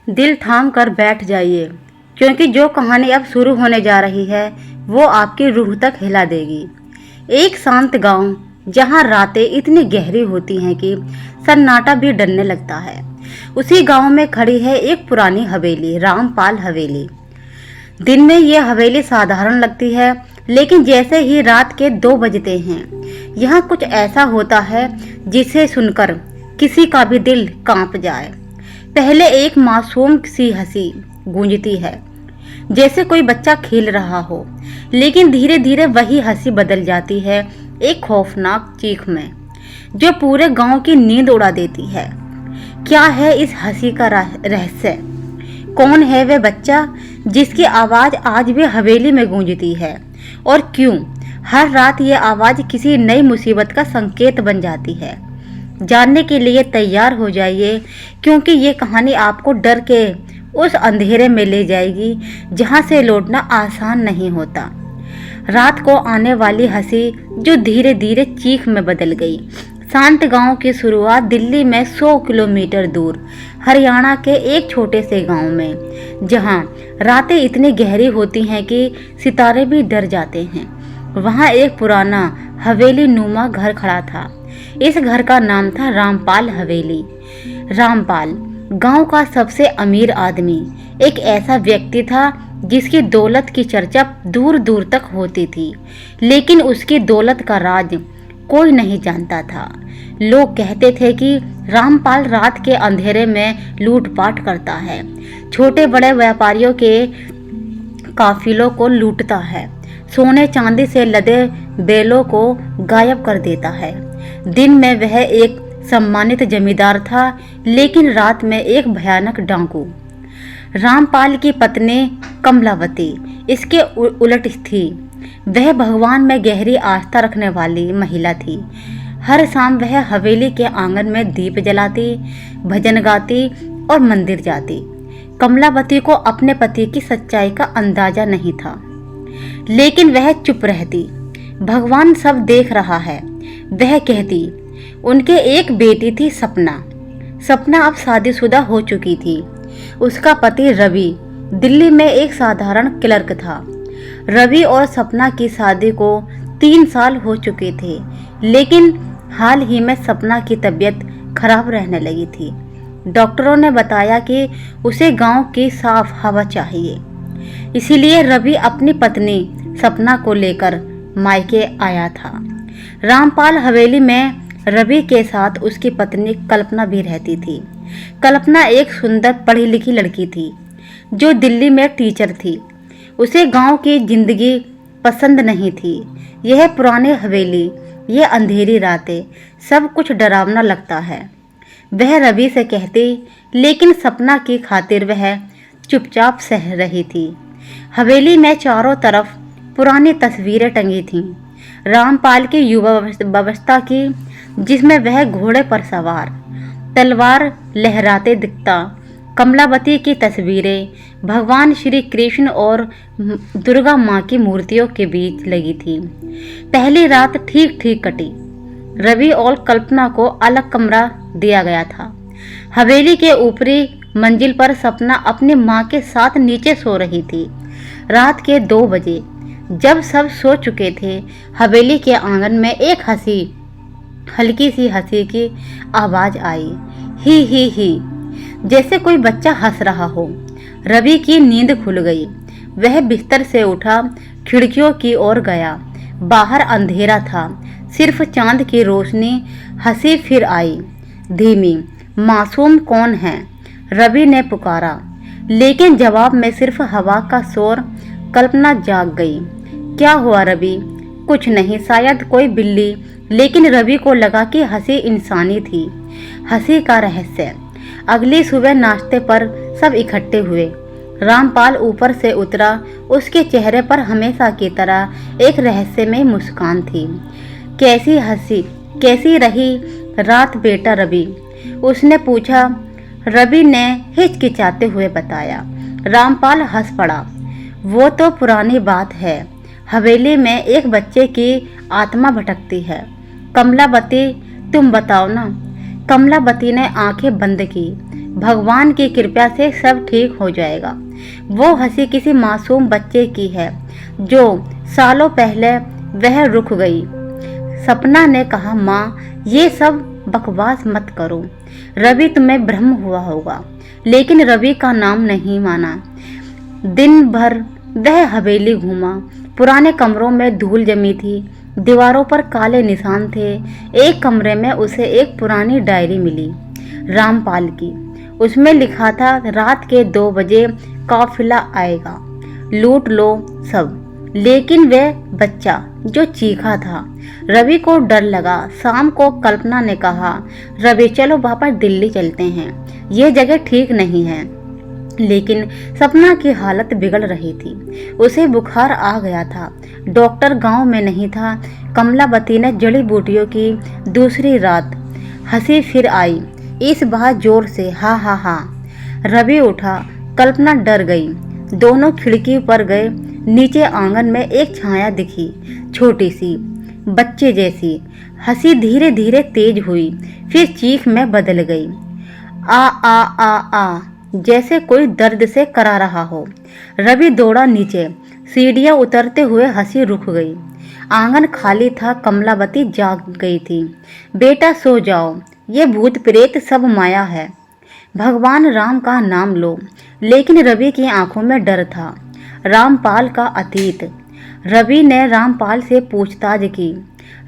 दिल थाम कर बैठ जाइए, क्योंकि जो कहानी अब शुरू होने जा रही है वो आपकी रूह तक हिला देगी। एक शांत गांव, जहां रातें इतनी गहरी होती हैं कि सन्नाटा भी डरने लगता है। उसी गांव में खड़ी है एक पुरानी हवेली, रामपाल हवेली। दिन में ये हवेली साधारण लगती है, लेकिन जैसे ही रात के 2 बजते हैं, यहाँ कुछ ऐसा होता है जिसे सुनकर किसी का भी दिल कांप जाए। पहले एक मासूम सी हंसी गूंजती है, जैसे कोई बच्चा खेल रहा हो, लेकिन धीरे धीरे वही हंसी बदल जाती है एक खौफनाक चीख में, जो पूरे गांव की नींद उड़ा देती है। क्या है इस हंसी का रहस्य? कौन है वह बच्चा जिसकी आवाज आज भी हवेली में गूंजती है? और क्यों हर रात ये आवाज किसी नई मुसीबत का संकेत बन जाती है? जानने के लिए तैयार हो जाइए, क्योंकि ये कहानी आपको डर के उस अंधेरे में ले जाएगी जहां से लौटना आसान नहीं होता। रात को आने वाली हंसी जो धीरे धीरे चीख में बदल गई। शांत गांव की शुरुआत दिल्ली में 100 किलोमीटर दूर हरियाणा के एक छोटे से गांव में, जहां रातें इतनी गहरी होती हैं कि सितारे भी डर जाते हैं। वहां एक पुराना हवेली नुमा घर खड़ा था। इस घर का नाम था रामपाल हवेली। रामपाल गांव का सबसे अमीर आदमी, एक ऐसा व्यक्ति था जिसकी दौलत की चर्चा दूर दूर तक होती थी, लेकिन उसकी दौलत का राज कोई नहीं जानता था। लोग कहते थे कि रामपाल रात के अंधेरे में लूटपाट करता है, छोटे बड़े व्यापारियों के काफिलों को लूटता है, सोने चांदी से लदे बैलों को गायब कर देता है। दिन में वह एक सम्मानित जमींदार था, लेकिन रात में एक भयानक डाकू। रामपाल की पत्नी कमलावती इसके उलट थी। वह भगवान में गहरी आस्था रखने वाली महिला थी। हर शाम वह हवेली के आंगन में दीप जलाती, भजन गाती और मंदिर जाती। कमलावती को अपने पति की सच्चाई का अंदाजा नहीं था, लेकिन वह चुप रहती। भगवान सब देख रहा है, वह कहती। उनके एक बेटी थी, सपना। सपना अब शादीशुदा हो चुकी थी। उसका पति रवि दिल्ली में एक साधारण क्लर्क था। रवि और सपना की शादी को 3 साल हो चुके थे, लेकिन हाल ही में सपना की तबीयत खराब रहने लगी थी। डॉक्टरों ने बताया कि उसे गांव की साफ हवा चाहिए। इसीलिए रवि अपनी पत्नी सपना को लेकर मायके आया था। रामपाल हवेली में रवि के साथ उसकी पत्नी कल्पना भी रहती थी। कल्पना एक सुंदर पढ़ी लिखी लड़की थी, जो दिल्ली में टीचर थी। उसे गांव की जिंदगी पसंद नहीं थी। यह पुरानी हवेली, यह अंधेरी रातें, सब कुछ डरावना लगता है, वह रवि से कहती। लेकिन सपना की खातिर वह चुपचाप सह रही थी। हवेली में चारों तरफ पुरानी तस्वीरें टंगी थीं। रामपाल की युवावस्था की, जिसमें वह घोड़े पर सवार, तलवार लहराते दिखता। कमलावती की तस्वीरें भगवान श्री कृष्ण और दुर्गा माँ की मूर्तियों के बीच लगी थी। पहली रात ठीक ठीक कटी। रवि और कल्पना को अलग कमरा दिया गया था। हवेली के ऊपरी मंजिल पर सपना अपनी माँ के साथ नीचे सो रही थी। रात के 2 बजे जब सब सो चुके थे, हवेली के आंगन में एक हल्की सी हंसी की आवाज आई। ही, जैसे कोई बच्चा हंस रहा हो। रवि की नींद खुल गई। वह बिस्तर से उठा, खिड़कियों की ओर गया। बाहर अंधेरा था, सिर्फ चांद की रोशनी। हंसी फिर आई, धीमी। मासूम कौन है? रवि ने पुकारा, लेकिन जवाब में सिर्फ हवा का शोर। कल्पना जाग गई। क्या हुआ रवि? कुछ नहीं, शायद कोई बिल्ली। लेकिन रवि को लगा कि हंसी इंसानी थी। हंसी का रहस्य। अगली सुबह नाश्ते पर सब इकट्ठे हुए। रामपाल ऊपर से उतरा। उसके चेहरे पर हमेशा की तरह एक रहस्यमय मुस्कान थी। कैसी हंसी, कैसी रही रात बेटा रवि? उसने पूछा। रवि ने हिचकिचाते हुए बताया। रामपाल हंस पड़ा। वो तो पुरानी बात है। हवेली में एक बच्चे की आत्मा भटकती है। कमलावती, तुम बताओ ना। कमलावती ने आंखें बंद की। भगवान की कृपा से सब ठीक हो जाएगा। वो हंसी किसी मासूम बच्चे की है जो सालों पहले वह रुक गई। सपना ने कहा, माँ ये सब बकवास मत करो। रवि तुम्हें भ्रम हुआ होगा। लेकिन रवि का नाम नहीं माना। दिन भर वह हवेली घूमा। पुराने कमरों में धूल जमी थी, दीवारों पर काले निशान थे। एक कमरे में उसे एक पुरानी डायरी मिली, रामपाल की। उसमें लिखा था, रात के 2 बजे काफिला आएगा, लूट लो सब। लेकिन वह बच्चा जो चीखा था, रवि को डर लगा। शाम को कल्पना ने कहा, रवि चलो वापस दिल्ली चलते हैं, यह जगह ठीक नहीं है। लेकिन सपना की हालत बिगड़ रही थी। उसे बुखार आ गया था। डॉक्टर गांव में नहीं था। कमलावती ने जड़ी बूटियों की दूसरी रात हंसी फिर आई, इस बार जोर से, हा हा हा। रवि उठा। कल्पना डर गई। दोनों खिड़की पर गए। नीचे आंगन में एक छाया दिखी, छोटी सी, बच्चे जैसी। हंसी धीरे धीरे तेज हुई, फिर चीख में बदल गई। आ आ आ आ, जैसे कोई दर्द से करा रहा हो। रवि दौड़ा नीचे। सीढ़ियां उतरते हुए हंसी रुक गई। आंगन खाली था। कमलावती जाग गई थी। बेटा सो जाओ, ये भूत प्रेत सब माया है। भगवान राम का नाम लो। लेकिन रवि की आंखों में डर था। रामपाल का अतीत। रवि ने रामपाल से पूछताछ की।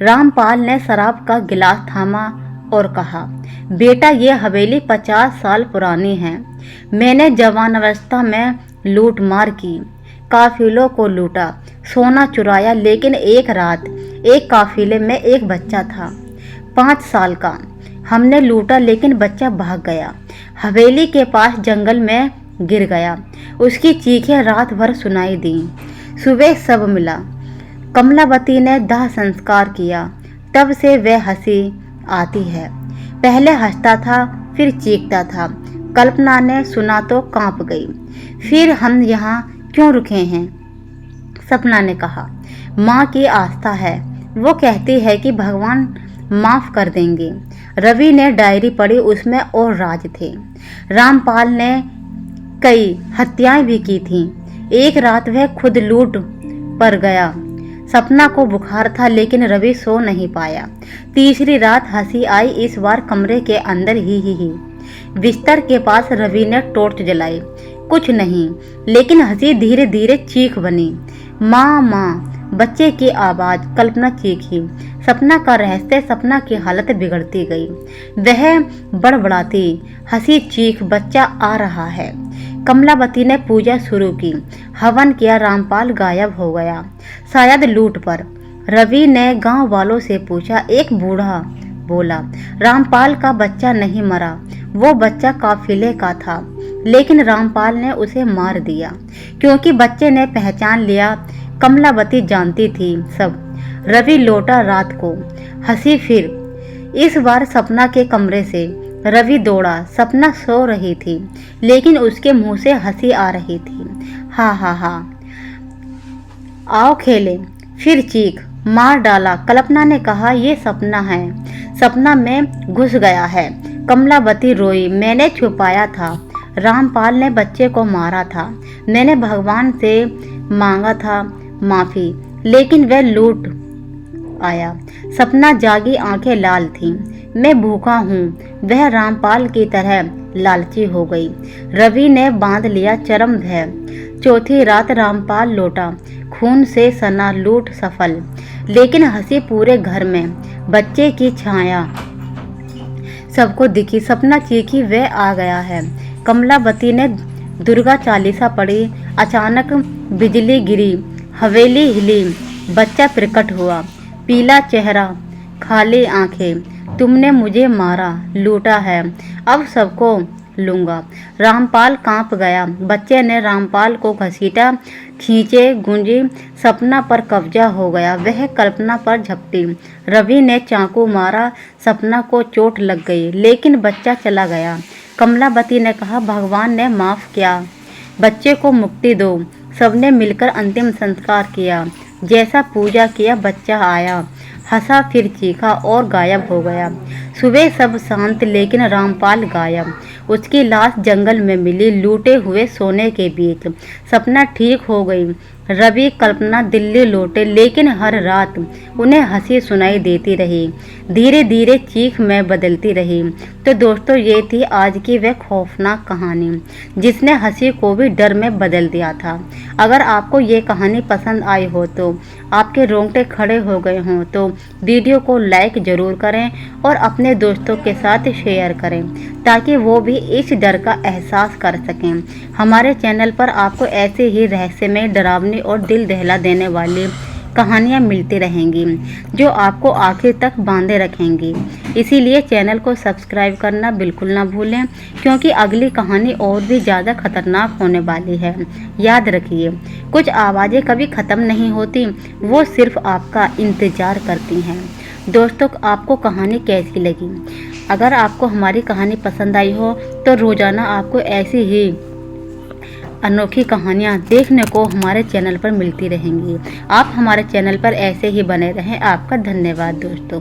रामपाल ने शराब का गिलास थामा और कहा, बेटा ये हवेली 50 साल पुरानी है। मैंने जवानावस्था में लूट मार की, काफिलों को लूटा, सोना चुराया। लेकिन एक रात एक काफिले में एक बच्चा था, 5 साल का। हमने लूटा लेकिन बच्चा भाग गया, हवेली के पास जंगल में गिर गया। उसकी चीखें रात भर सुनाई दी। सुबह सब मिला। कमलावती ने दाह संस्कार किया। तब से वह हंसी आती है। पहले हंसता था, फिर चीखता था। कल्पना ने सुना तो कांप गई। फिर हम यहाँ क्यों रुके हैं? सपना ने कहा, माँ की आस्था है। वो कहती है कि भगवान माफ कर देंगे। रवि ने डायरी पढ़ी। उसमें और राज थे। रामपाल ने कई हत्याएं भी की थीं। एक रात वह खुद लूट पर गया। सपना को बुखार था लेकिन रवि सो नहीं पाया। तीसरी रात हंसी आई, इस बार कमरे के अंदर ही। बिस्तर के पास रवि ने टॉर्च जलाई। कुछ नहीं, लेकिन हंसी धीरे धीरे चीख बनी। माँ माँ, बच्चे की आवाज। कल्पना चीखी। सपना का रहस्य। सपना की हालत बिगड़ती गई। वह बड़बड़ाती, हंसी चीख, बच्चा आ रहा है। कमलावती ने पूजा शुरू की। हवन किया। रामपाल गायब हो गया, शायद लूट पर। रवि ने गांव वालों से पूछा। एक बूढ़ा बोला, रामपाल का बच्चा नहीं मरा, वो बच्चा काफिले का था। लेकिन रामपाल ने उसे मार दिया क्योंकि बच्चे ने पहचान लिया। कमलावती जानती थी सब। रवि लौटा रात को। हंसी फिर। इस बार सपना के कमरे से रवि दौड़ा। सपना सो रही थी लेकिन उसके मुंह से हंसी आ रही थी। हा हा हा, आओ खेले। फिर चीख मार डाला। कल्पना ने कहा, ये सपना है, सपना में घुस गया है। कमलावती रोई। मैंने छुपाया था। रामपाल ने बच्चे को मारा था। मैंने भगवान से मांगा था माफी, लेकिन वह लूट आया। सपना जागी, आंखें लाल थीं। मैं भूखा हूँ। वह रामपाल की तरह लालची हो गई। रवि ने बांध लिया चरम भय। चौथी रात रामपाल लौटा, खून से सना, लूट सफल। लेकिन हंसी पूरे घर में। बच्चे की छाया सबको दिखी। सपना चीखी, वह आ गया है। कमलावती ने दुर्गा चालीसा पढ़ी। अचानक बिजली गिरी, हवेली हिली, बच्चा प्रकट हुआ, पीला चेहरा, खाली आंखें। तुमने मुझे मारा, लूटा है, अब सबको लूंगा। रामपाल कांप गया। बच्चे ने रामपाल को घसीटा, खींचे, गूंजी। सपना पर कब्जा हो गया। वह कल्पना पर झपटी। रवि ने चाकू मारा। सपना को चोट लग गई लेकिन बच्चा चला गया। कमलावती ने कहा, भगवान ने माफ किया, बच्चे को मुक्ति दो। सबने मिलकर अंतिम संस्कार किया। जैसा पूजा किया, बच्चा आया, हंसा, फिर चीखा और गायब हो गया। सुबह सब शांत, लेकिन रामपाल गायब। उसकी लाश जंगल में मिली लूटे हुए सोने के बीच। सपना ठीक हो गई। रवि कल्पना दिल्ली लौटे, लेकिन हर रात उन्हें हंसी सुनाई देती रही, धीरे धीरे चीख में बदलती रही। तो दोस्तों, ये थी आज की वह खौफनाक कहानी जिसने हंसी को भी डर में बदल दिया था। अगर आपको ये कहानी पसंद आई हो, तो आपके रोंगटे खड़े हो गए हों, तो वीडियो को लाइक ज़रूर करें और अपने दोस्तों के साथ शेयर करें, ताकि वो भी इस डर का एहसास कर सकें। हमारे चैनल पर आपको ऐसे ही रहस्यमय, डरावनी और दिल दहला देने वाली कहानियाँ मिलती रहेंगी, जो आपको आखिर तक बांधे रखेंगी। इसीलिए चैनल को सब्सक्राइब करना बिल्कुल ना भूलें, क्योंकि अगली कहानी और भी ज़्यादा खतरनाक होने वाली है। याद रखिए, कुछ आवाज़ें कभी ख़त्म नहीं होती, वो सिर्फ आपका इंतज़ार करती हैं। दोस्तों, आपको कहानी कैसी लगी? अगर आपको हमारी कहानी पसंद आई हो, तो रोज़ाना आपको ऐसी ही अनोखी कहानियाँ देखने को हमारे चैनल पर मिलती रहेंगी। आप हमारे चैनल पर ऐसे ही बने रहें। आपका धन्यवाद दोस्तों।